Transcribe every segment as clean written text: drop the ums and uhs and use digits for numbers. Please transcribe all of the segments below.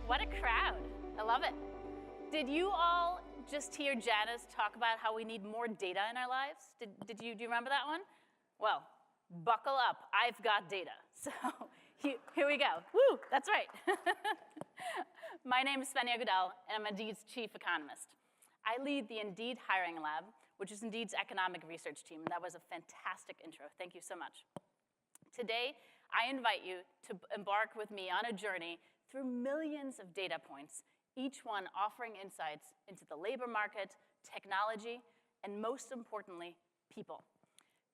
What a crowd. I love it. Did you all just hear Janice talk about how we need more data in our lives? Do you remember that one? Well, buckle up. I've got data. So here we go. Woo, that's right. My name is Svenja Godell, and I'm Indeed's chief economist. I lead the Indeed Hiring Lab, which is Indeed's economic research team. And that was a fantastic intro. Thank you so much. Today, I invite you to embark with me on a journey through millions of data points, each one offering insights into the labor market, technology, and most importantly, people.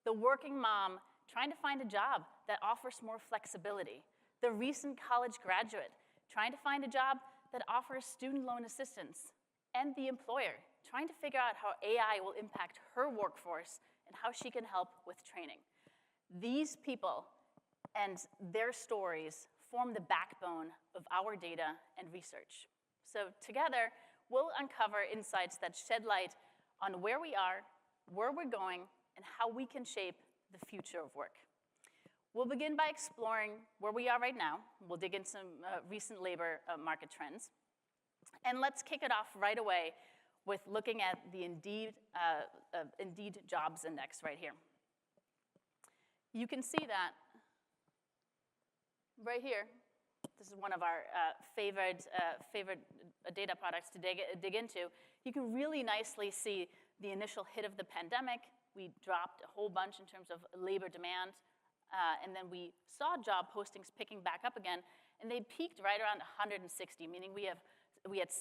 The working mom trying to find a job that offers more flexibility. The recent college graduate trying to find a job that offers student loan assistance. And the employer trying to figure out how AI will impact her workforce and how she can help with training. These people and their stories form the backbone of our data and research. So together, we'll uncover insights that shed light on where we are, where we're going, and how we can shape the future of work. We'll begin by exploring where we are right now. We'll dig into some recent labor market trends. And let's kick it off right away with looking at the Indeed Jobs Index right here. You can see that right here. This is one of our favorite data products to dig into. You can really nicely see the initial hit of the pandemic. We dropped a whole bunch in terms of labor demand, and then we saw job postings picking back up again, and they peaked right around 160, meaning we had 60%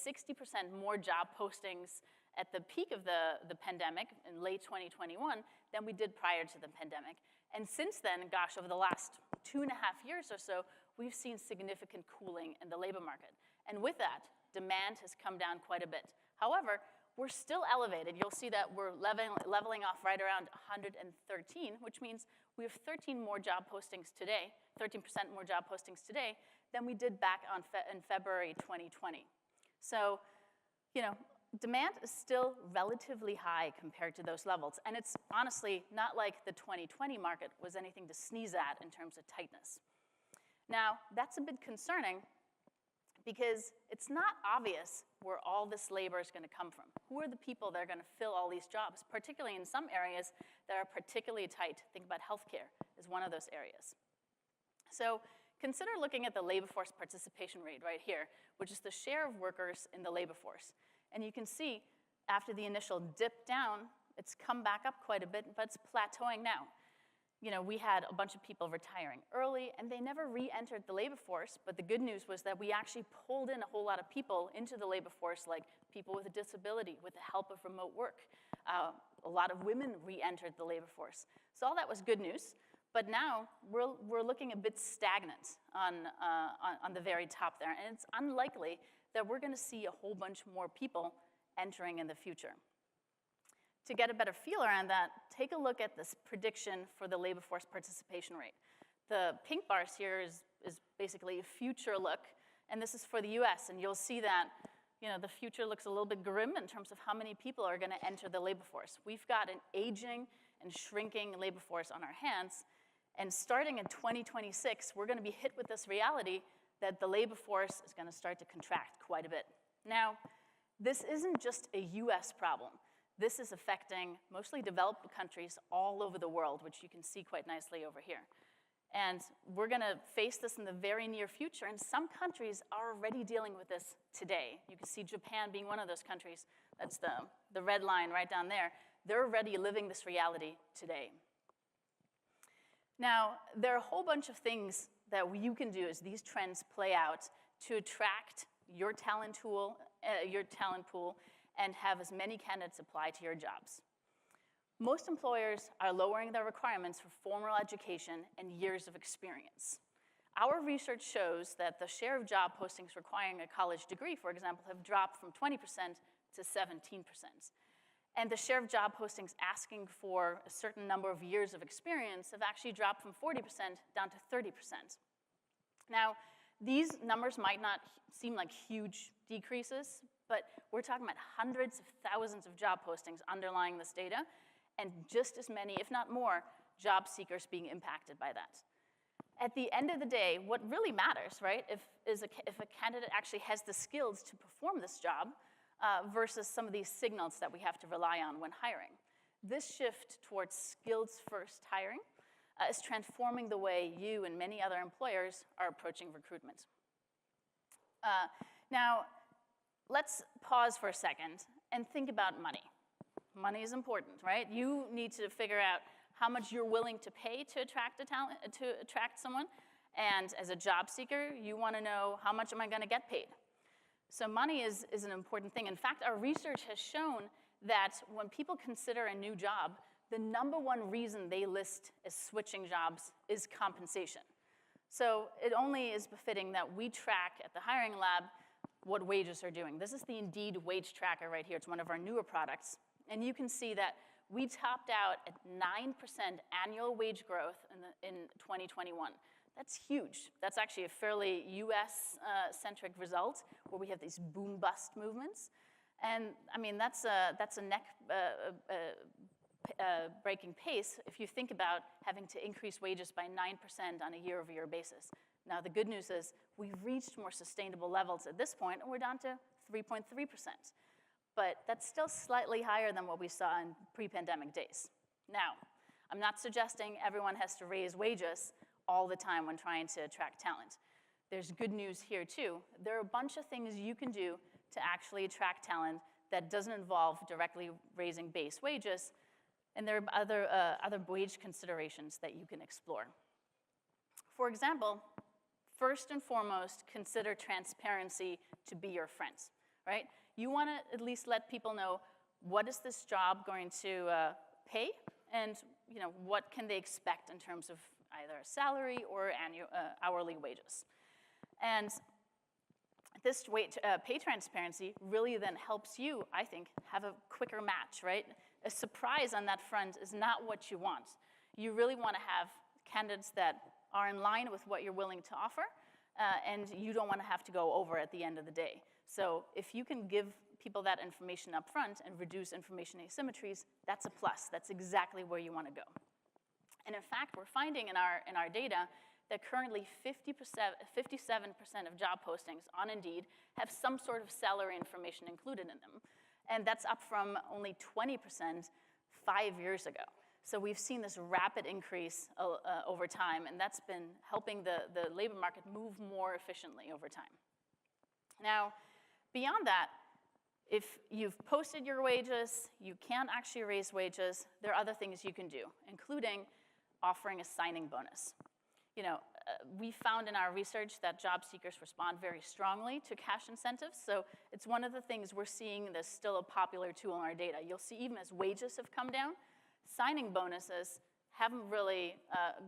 more job postings at the peak of the pandemic in late 2021 than we did prior to the pandemic. And since then, gosh, over the last 2.5 years or so, we've seen significant cooling in the labor market. And with that, demand has come down quite a bit. However, we're still elevated. You'll see that we're leveling off right around 113, which means we have 13 more job postings today, 13% more job postings today than we did back in February 2020. So, demand is still relatively high compared to those levels. And it's honestly not like the 2020 market was anything to sneeze at in terms of tightness. Now, that's a bit concerning because it's not obvious where all this labor is going to come from. Who are the people that are going to fill all these jobs, particularly in some areas that are particularly tight? Think about healthcare is one of those areas. So consider looking at the labor force participation rate right here, which is the share of workers in the labor force. And you can see after the initial dip down, it's come back up quite a bit, but it's plateauing now. We had a bunch of people retiring early, and they never re-entered the labor force, but the good news was that we actually pulled in a whole lot of people into the labor force, like people with a disability, with the help of remote work. A lot of women re-entered the labor force. So all that was good news, but now we're looking a bit stagnant on the very top there, and it's unlikely that we're going to see a whole bunch more people entering in the future. To get a better feel around that, take a look at this prediction for the labor force participation rate. The pink bars here is basically a future look, and this is for the US, and you'll see that the future looks a little bit grim in terms of how many people are going to enter the labor force. We've got an aging and shrinking labor force on our hands, and starting in 2026, we're going to be hit with this reality that the labor force is going to start to contract quite a bit. Now, this isn't just a US problem. This is affecting mostly developed countries all over the world, which you can see quite nicely over here. And we're going to face this in the very near future, and some countries are already dealing with this today. You can see Japan being one of those countries. That's the red line right down there. They're already living this reality today. Now, there are a whole bunch of things that you can do as these trends play out to attract your talent pool, and have as many candidates apply to your jobs. Most employers are lowering their requirements for formal education and years of experience. Our research shows that the share of job postings requiring a college degree, for example, have dropped from 20% to 17%. And the share of job postings asking for a certain number of years of experience have actually dropped from 40% down to 30%. Now, these numbers might not seem like huge decreases, but we're talking about hundreds of thousands of job postings underlying this data, and just as many, if not more, job seekers being impacted by that. at the end of the day, what really matters, right, if a candidate actually has the skills to perform this job versus some of these signals that we have to rely on when hiring. This shift towards skills-first hiring is transforming the way you and many other employers are approaching recruitment. Now, let's pause for a second and think about money. Money is important, right? You need to figure out how much you're willing to pay to attract someone. And as a job seeker, you want to know, how much am I going to get paid? So money is an important thing. In fact, our research has shown that when people consider a new job, the #1 reason they list as switching jobs is compensation. So it only is befitting that we track at the hiring lab what wages are doing. This is the Indeed wage tracker right here. It's one of our newer products. And you can see that we topped out at 9% annual wage growth in 2021. That's huge. That's actually a fairly US-centric result where we have these boom-bust movements. And I mean, that's a neck-breaking pace if you think about having to increase wages by 9% on a year-over-year basis. Now, the good news is we've reached more sustainable levels at this point, and we're down to 3.3%. But that's still slightly higher than what we saw in pre-pandemic days. Now, I'm not suggesting everyone has to raise wages all the time when trying to attract talent. There's good news here, too. There are a bunch of things you can do to actually attract talent that doesn't involve directly raising base wages, and there are other wage considerations that you can explore. For example, first and foremost, consider transparency to be your friends, right? You want to at least let people know, what is this job going to pay, and what can they expect in terms of either salary or hourly wages. And this pay transparency really then helps you, I think, have a quicker match, right? A surprise on that front is not what you want. You really want to have candidates that are in line with what you're willing to offer, and you don't want to have to go over at the end of the day. So if you can give people that information up front and reduce information asymmetries, that's a plus. That's exactly where you want to go. And in fact, we're finding in our data that currently 57% of job postings on Indeed have some sort of salary information included in them. And that's up from only 20% 5 years ago. So we've seen this rapid increase over time, and that's been helping the labor market move more efficiently over time. Now, beyond that, if you've posted your wages, you can't actually raise wages, there are other things you can do, including offering a signing bonus. We found in our research that job seekers respond very strongly to cash incentives, so it's one of the things we're seeing that's still a popular tool in our data. You'll see even as wages have come down, signing bonuses haven't really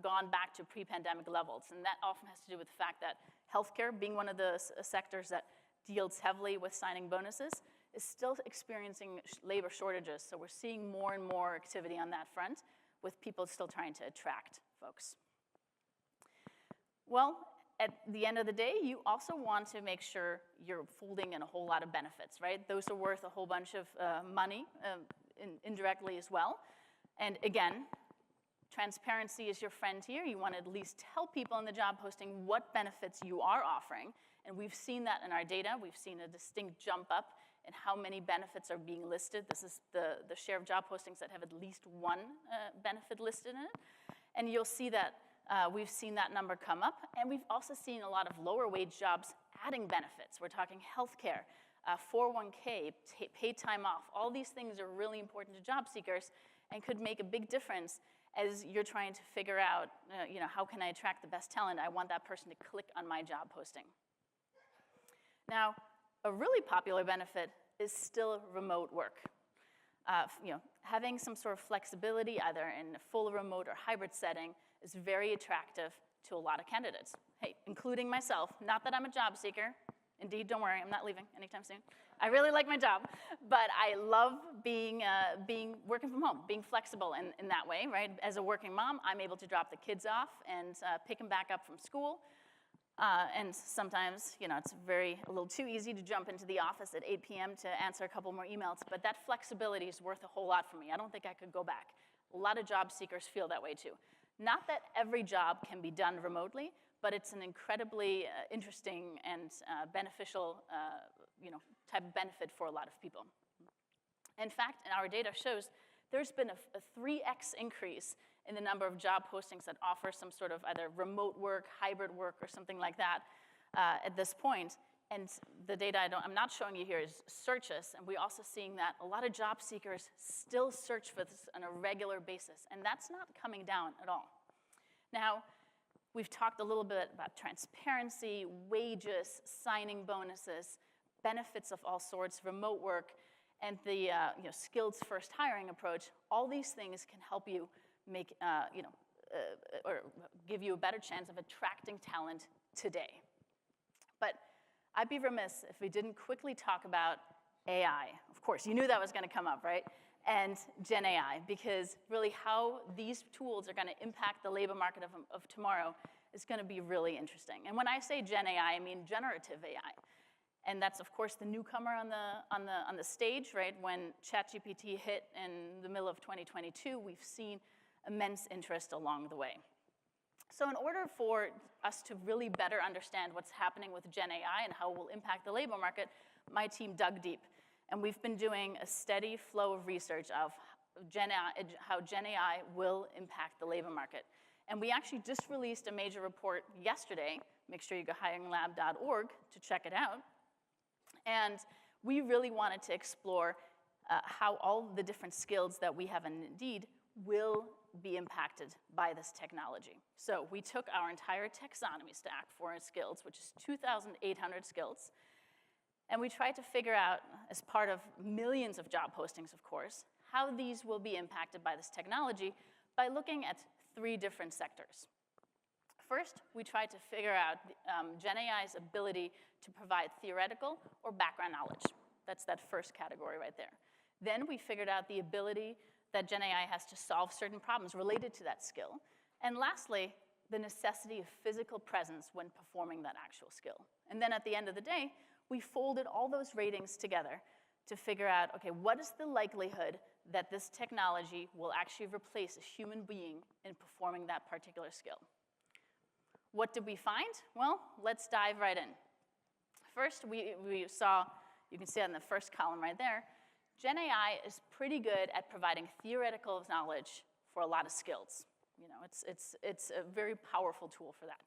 gone back to pre-pandemic levels, and that often has to do with the fact that healthcare, being one of the sectors that deals heavily with signing bonuses, is still experiencing labor shortages, so we're seeing more and more activity on that front, with people still trying to attract folks. Well, at the end of the day, you also want to make sure you're folding in a whole lot of benefits, right? Those are worth a whole bunch of money indirectly as well. And again, transparency is your friend here. You want to at least tell people in the job posting what benefits you are offering. And we've seen that in our data. We've seen a distinct jump up in how many benefits are being listed. This is the share of job postings that have at least one benefit listed in it. And you'll see that we've seen that number come up. And we've also seen a lot of lower wage jobs adding benefits. We're talking healthcare, 401k, paid time off. All these things are really important to job seekers and could make a big difference as you're trying to figure out, how can I attract the best talent? I want that person to click on my job posting. Now, a really popular benefit is still remote work. Having some sort of flexibility, either in a full remote or hybrid setting, is very attractive to a lot of candidates. Hey, including myself. Not that I'm a job seeker. Indeed, don't worry, I'm not leaving anytime soon. I really like my job, but I love working from home, being flexible in that way, right? As a working mom, I'm able to drop the kids off and pick them back up from school. And sometimes, it's a little too easy to jump into the office at 8 p.m. to answer a couple more emails, but that flexibility is worth a whole lot for me. I don't think I could go back. A lot of job seekers feel that way too. Not that every job can be done remotely, but it's an incredibly interesting and beneficial type of benefit for a lot of people. In fact, our data shows there's been a 3x increase in the number of job postings that offer some sort of either remote work, hybrid work, or something like that at this point. And the data I'm not showing you here is searches, and we're also seeing that a lot of job seekers still search for this on a regular basis, and that's not coming down at all. Now, we've talked a little bit about transparency, wages, signing bonuses, benefits of all sorts, remote work, and the skills-first hiring approach. All these things can help you make, or give you a better chance of attracting talent today. But I'd be remiss if we didn't quickly talk about AI. Of course, you knew that was going to come up, right? And Gen AI, because really how these tools are going to impact the labor market of tomorrow is going to be really interesting. And when I say Gen AI, I mean generative AI. And that's, of course, the newcomer on the stage, right? When ChatGPT hit in the middle of 2022, we've seen immense interest along the way. So in order for us to really better understand what's happening with Gen AI and how it will impact the labor market, my team dug deep. And we've been doing a steady flow of research of how Gen AI will impact the labor market. And we actually just released a major report yesterday. Make sure you go hiringlab.org to check it out. And we really wanted to explore how all the different skills that we have in Indeed will be impacted by this technology. So we took our entire taxonomy stack for our skills, which is 2,800 skills, and we tried to figure out, as part of millions of job postings, of course, how these will be impacted by this technology by looking at 3 different sectors. First, we tried to figure out Gen AI's ability to provide theoretical or background knowledge. That's that first category right there. Then we figured out the ability that Gen AI has to solve certain problems related to that skill. And lastly, the necessity of physical presence when performing that actual skill. And then at the end of the day, we folded all those ratings together to figure out, okay, what is the likelihood that this technology will actually replace a human being in performing that particular skill? What did we find? Well, let's dive right in. First, we saw, you can see on the first column right there, Gen AI is pretty good at providing theoretical knowledge for a lot of skills. It's a very powerful tool for that.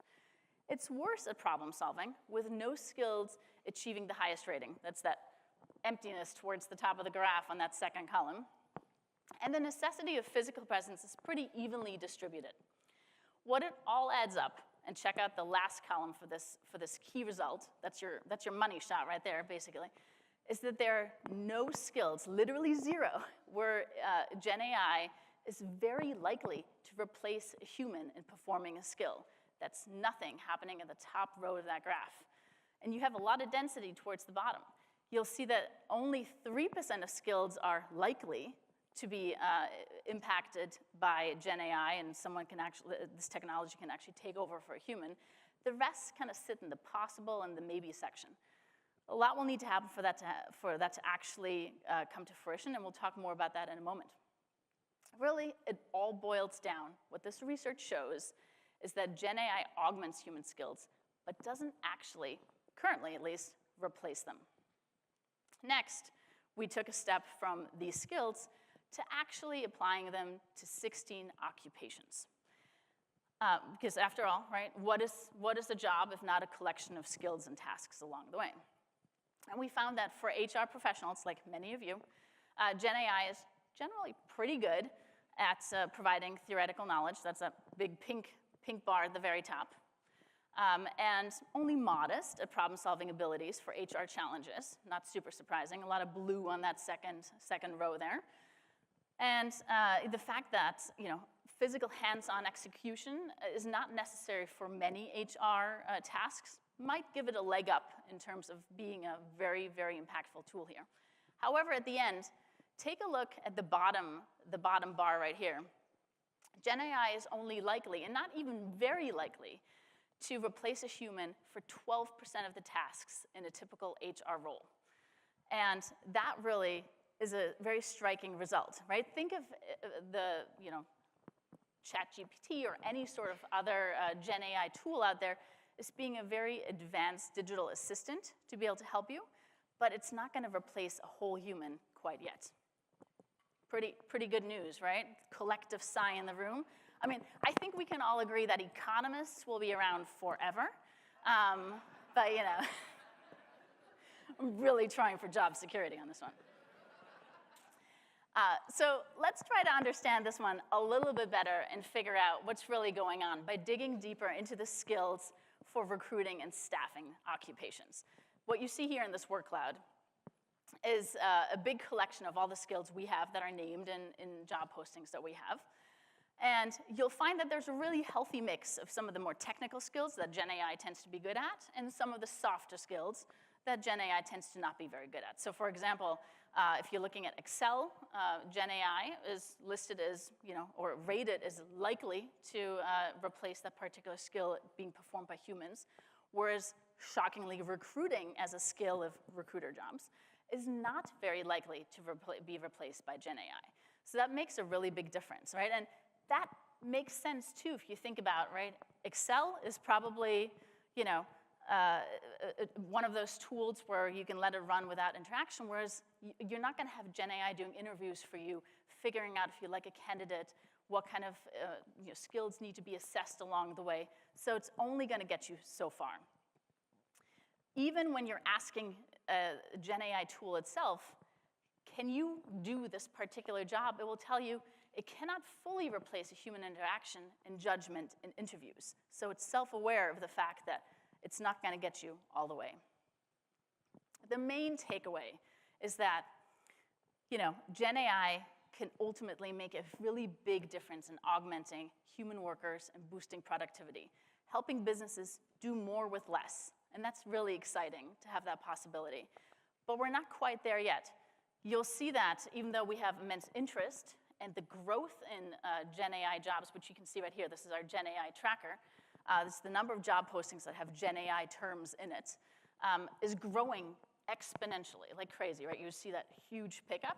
It's worse at problem solving, with no skills achieving the highest rating. That's that emptiness towards the top of the graph on that second column. And the necessity of physical presence is pretty evenly distributed. What it all adds up, and check out the last column for this key result, that's your money shot right there, basically, is that there are no skills, literally 0, where Gen AI is very likely to replace a human in performing a skill. That's nothing happening at the top row of that graph. And you have a lot of density towards the bottom. You'll see that only 3% of skills are likely to be impacted by Gen AI, and this technology can actually take over for a human. The rest kind of sit in the possible and the maybe section. A lot will need to happen for that to actually come to fruition, and we'll talk more about that in a moment. Really, it all boils down. What this research shows is that Gen AI augments human skills, but doesn't actually, currently at least, replace them. Next, we took a step from these skills to actually applying them to 16 occupations. Because after all, right, what is a job if not a collection of skills and tasks along the way? And we found that for HR professionals, like many of you, Gen AI is generally pretty good at providing theoretical knowledge. That's a big pink bar at the very top. And only modest at problem-solving abilities for HR challenges. Not super surprising. A lot of blue on that second row there. And the fact that physical hands-on execution is not necessary for many HR tasks might give it a leg up in terms of being a very, very impactful tool here. However, at the end, take a look at the bottom bar right here. Gen AI is only likely, and not even very likely, to replace a human for 12% of the tasks in a typical HR role. And that really is a very striking result, right? Think of ChatGPT or any sort of other Gen AI tool out there is being a very advanced digital assistant to be able to help you, but it's not going to replace a whole human quite yet. Pretty good news, right? Collective sigh in the room. I mean, I think we can all agree that economists will be around forever, but you know, I'm really trying for job security on this one. So let's try to understand this one a little bit better and figure out what's really going on by digging deeper into the skills for recruiting and staffing occupations. What you see here in this word cloud is a big collection of all the skills we have that are named in job postings that we have. And you'll find that there's a really healthy mix of some of the more technical skills that Gen AI tends to be good at and some of the softer skills that Gen AI tends to not be very good at. So for example, if you're looking at Excel, Gen AI is listed as, or rated as likely to replace that particular skill being performed by humans, whereas shockingly, recruiting as a skill of recruiter jobs is not very likely to be replaced by Gen AI. So that makes a really big difference, right? And that makes sense too if you think about, right? Excel is probably, one of those tools where you can let it run without interaction, whereas you're not going to have Gen AI doing interviews for you, figuring out if you like a candidate, what kind of skills need to be assessed along the way. So it's only going to get you so far. Even when you're asking a Gen AI tool itself, can you do this particular job? It will tell you it cannot fully replace a human interaction and judgment in interviews. So it's self-aware of the fact that it's not going to get you all the way. The main takeaway is that, Gen AI can ultimately make a really big difference in augmenting human workers and boosting productivity, helping businesses do more with less. And that's really exciting to have that possibility. But we're not quite there yet. You'll see that even though we have immense interest and the growth in Gen AI jobs, which you can see right here, this is our Gen AI tracker, this is the number of job postings that have Gen AI terms in it, is growing exponentially, like crazy, right? You see that huge pickup.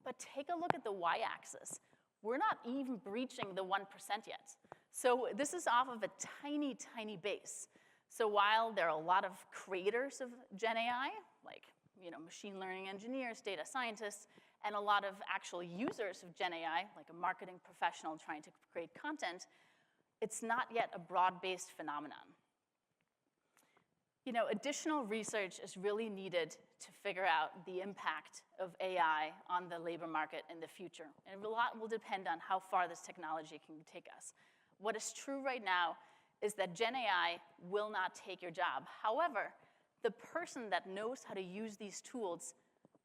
But take a look at the y-axis. We're not even breaching the 1% yet. So this is off of a tiny, tiny base. So while there are a lot of creators of Gen AI, like machine learning engineers, data scientists, and a lot of actual users of Gen AI, like a marketing professional trying to create content, it's not yet a broad-based phenomenon. Additional research is really needed to figure out the impact of AI on the labor market in the future. And a lot will depend on how far this technology can take us. What is true right now is that Gen AI will not take your job. However, the person that knows how to use these tools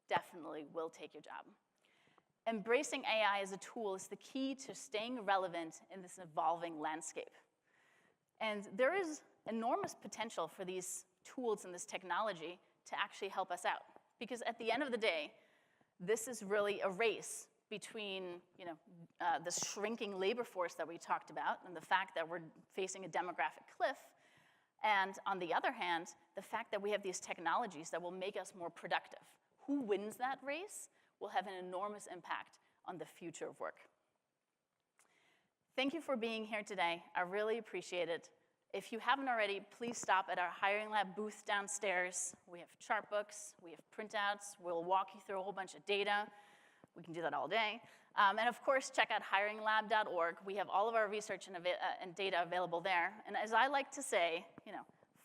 definitely will take your job. Embracing AI as a tool is the key to staying relevant in this evolving landscape. And there is enormous potential for these tools and this technology to actually help us out. Because at the end of the day, this is really a race between the shrinking labor force that we talked about and the fact that we're facing a demographic cliff, and on the other hand, the fact that we have these technologies that will make us more productive. Who wins that race will have an enormous impact on the future of work. Thank you for being here today. I really appreciate it. If you haven't already, please stop at our Hiring Lab booth downstairs. We have chart books, we have printouts. We'll walk you through a whole bunch of data. We can do that all day. And of course, check out hiringlab.org. We have all of our research and data available there. And as I like to say,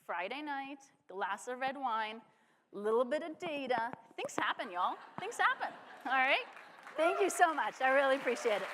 Friday night, glass of red wine, little bit of data. Things happen, y'all. Things happen. All right? Thank you so much. I really appreciate it.